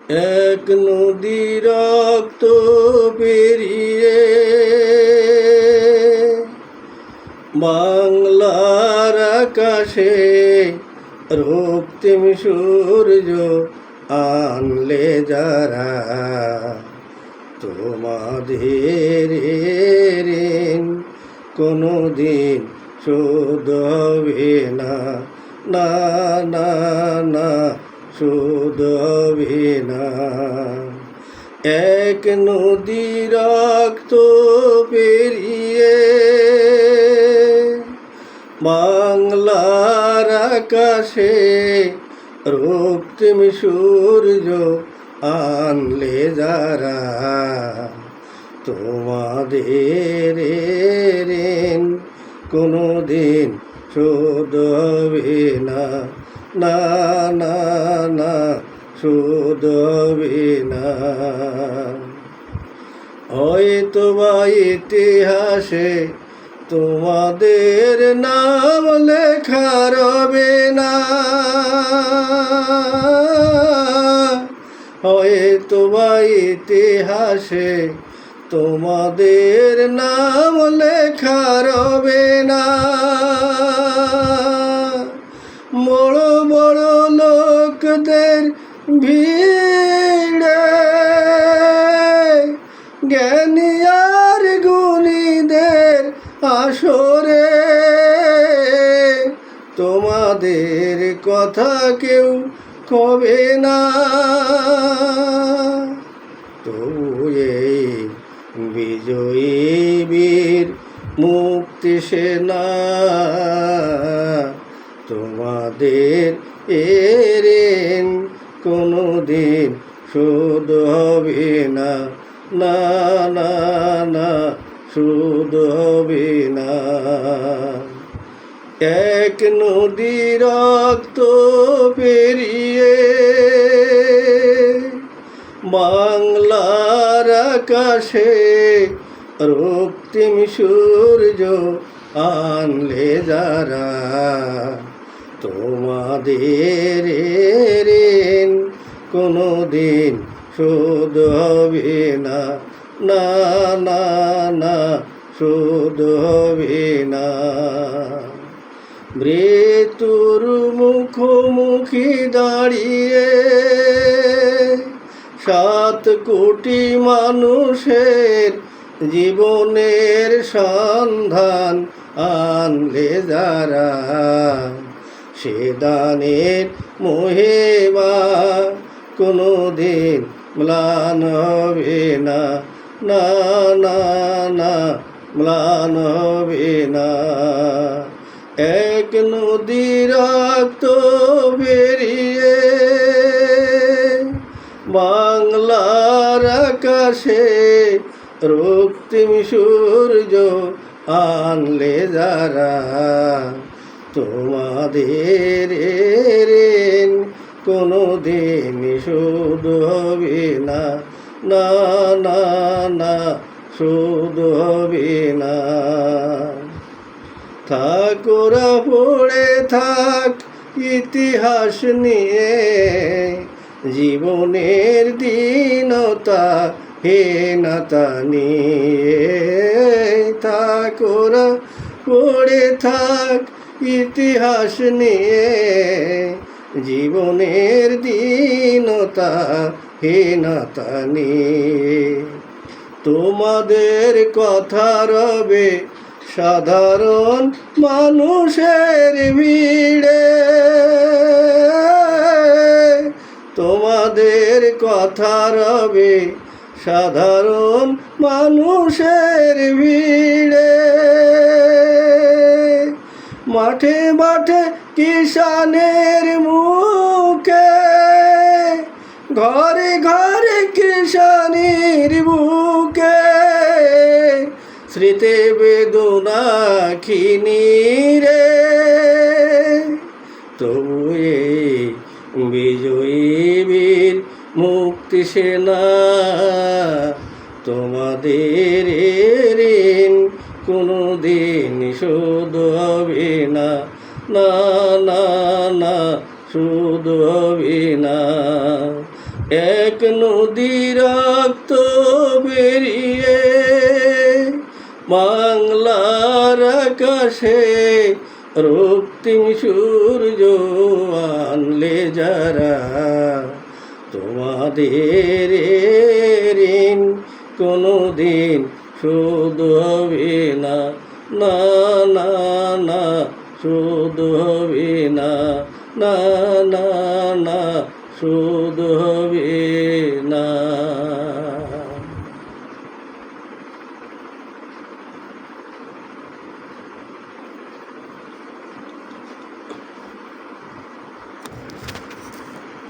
এক নদী রক্ত পেরিয়ে বাংলার আকাশে রক্তিম সূর্য আনলে যারা, তোমাদের ঋণ কোনোদিন শোধ হবে না, না না না শোধ হবে না। এক নদী রক্ত পেরিয়ে বাংলার আকাশে রক্তিম সূর্য আনলে যারা, তোমাদের ঋণ কোনোদিন শোধ হবে না, না না না শোধ হবে না। হয়তো বা ইতিহাসে তোমাদের নাম লেখা রবে না, হয়তো বা ইতিহাসে তোমাদের নাম লেখা রবে না। বড় বড় লোকদের ভিড়ে জ্ঞানী আর গুণীদের আসরে তোমাদের কথা কেউ কবে না। তবু এই বিজয়ী বীর মুক্তি সেনা তোমাদের ঋণ কোনোদিন শোধ হবে না, না না না শোধ হবে না। এক নদী রক্ত পেরিয়ে বাংলার আকাশে রক্তিম সূর্য আনলে যারা, তোমাদের ঋণ কোনোদিন শোধ হবে না, না না না শোধ হবে না। মৃত্যুর মুখোমুখি দাঁড়িয়ে 7 কোটি মানুষের জীবনের সন্ধান আনলে যারা, সে দানের মোহেবা কোনোদিন ম্লান হবে না, না না না ম্লান হবে না। এক নদী রক্ত বেরিয়ে বাংলার আকাশে রক্তিম সূর্য আনলে যারা, তোমাদের ঋণ কোনোদিন শোধ হবে না, না না না শোধ হবে না। থাকোরা পড়ে থাক ইতিহাস নিয়ে জীবনের দীনতা হীনতা নিয়ে, থাকোরা পড়ে থাক ইতিহাস নিয়ে জীবনের দীনতা হীনতা নিয়ে। তোমাদের কথা রবে সাধারণ মানুষের ভিড়ে, তোমাদের কথা রবে সাধারণ মানুষের ভিড়ে। মাঠে মাঠে কিষানের মুখে, ঘরে ঘরে কিষানির বুকে স্মৃতি বেদনা খিনিরে। তবু এই বিজয়ী বীর মুক্তি সেনা তোমাদের ঋণ কোনোদিন শোধ হবে না, না না না শোধ হবে না। এক নদী রক্ত বেরিয়ে বাংলার আকাশে রক্তিম সূর্য আনলে যারা, তোমাদের ঋণ কোনোদিন শোধ হবে না, না না না শোধ হবে না, না না না শোধ হবে